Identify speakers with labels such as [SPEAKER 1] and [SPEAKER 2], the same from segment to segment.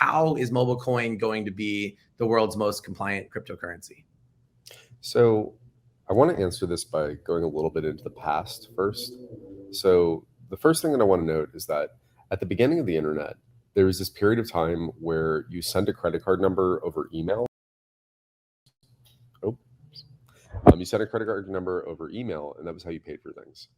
[SPEAKER 1] how is MobileCoin going to be the world's most compliant cryptocurrency?
[SPEAKER 2] So I want to answer this by going a little bit into the past first. So the first thing that I want to note is that at the beginning of the internet, there was this period of time where you sent a credit card number over email. You sent a credit card number over email, and that was how you paid for things.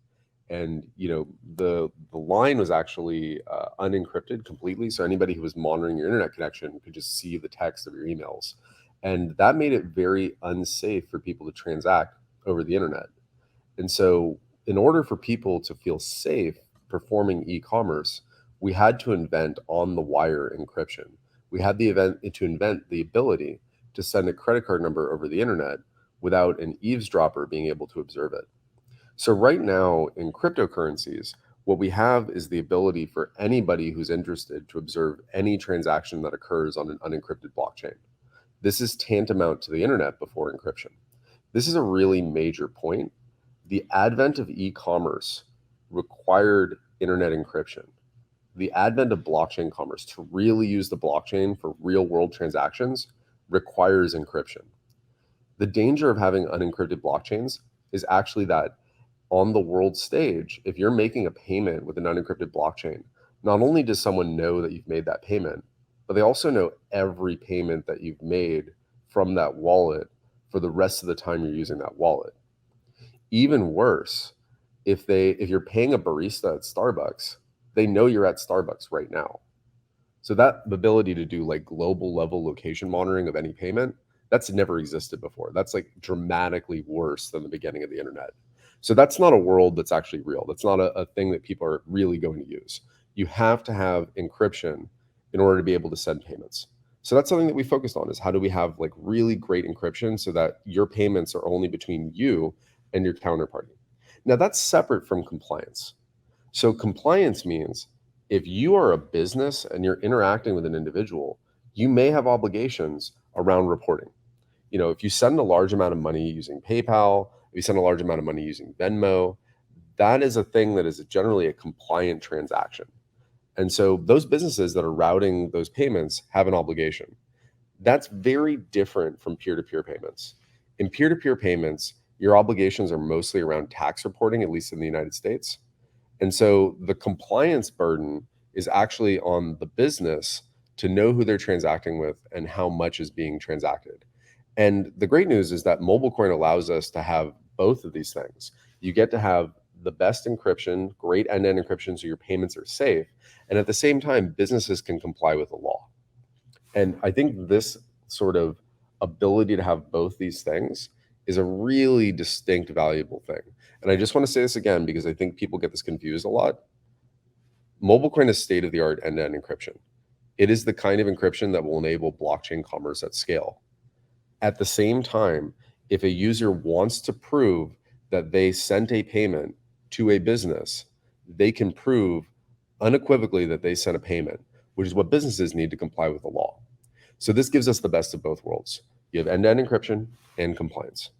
[SPEAKER 2] And the line was actually unencrypted completely, so anybody who was monitoring your internet connection could just see the text of your emails, and that made it very unsafe for people to transact over the internet. And so, in order for people to feel safe performing e-commerce, we had to invent on-the-wire encryption. We had to invent the ability to send a credit card number over the internet without an eavesdropper being able to observe it. So right now in cryptocurrencies, what we have is the ability for anybody who's interested to observe any transaction that occurs on an unencrypted blockchain. This is tantamount to the internet before encryption. This is a really major point. The advent of e-commerce required internet encryption. The advent of blockchain commerce to really use the blockchain for real world transactions requires encryption. The danger of having unencrypted blockchains is actually that on the world stage, if you're making a payment with an unencrypted blockchain, not only does someone know that you've made that payment, but they also know every payment that you've made from that wallet for the rest of the time you're using that wallet. Even worse, if you're paying a barista at Starbucks, they know you're at Starbucks right now. So that ability to do like global level location monitoring of any payment, that's never existed before. That's like dramatically worse than the beginning of the internet. So that's not a world that's actually real. That's not a thing that people are really going to use. You have to have encryption in order to be able to send payments. So that's something that we focused on, is how do we have like really great encryption so that your payments are only between you and your counterparty. Now that's separate from compliance. So compliance means if you are a business and you're interacting with an individual, you may have obligations around reporting. If you send a large amount of money using PayPal, if you send a large amount of money using Venmo, that is a thing that is generally a compliant transaction. And so those businesses that are routing those payments have an obligation. That's very different from peer-to-peer payments. In peer-to-peer payments, your obligations are mostly around tax reporting, at least in the United States. And so the compliance burden is actually on the business to know who they're transacting with and how much is being transacted. And the great news is that MobileCoin allows us to have both of these things. You get to have the best encryption, great end-to-end encryption, so your payments are safe. And at the same time, businesses can comply with the law. And I think this sort of ability to have both these things is a really distinct, valuable thing. And I just want to say this again, because I think people get this confused a lot. MobileCoin is state-of-the-art end-to-end encryption. It is the kind of encryption that will enable blockchain commerce at scale. At the same time, if a user wants to prove that they sent a payment to a business, they can prove unequivocally that they sent a payment, which is what businesses need to comply with the law. So this gives us the best of both worlds. You have end-to-end encryption and compliance.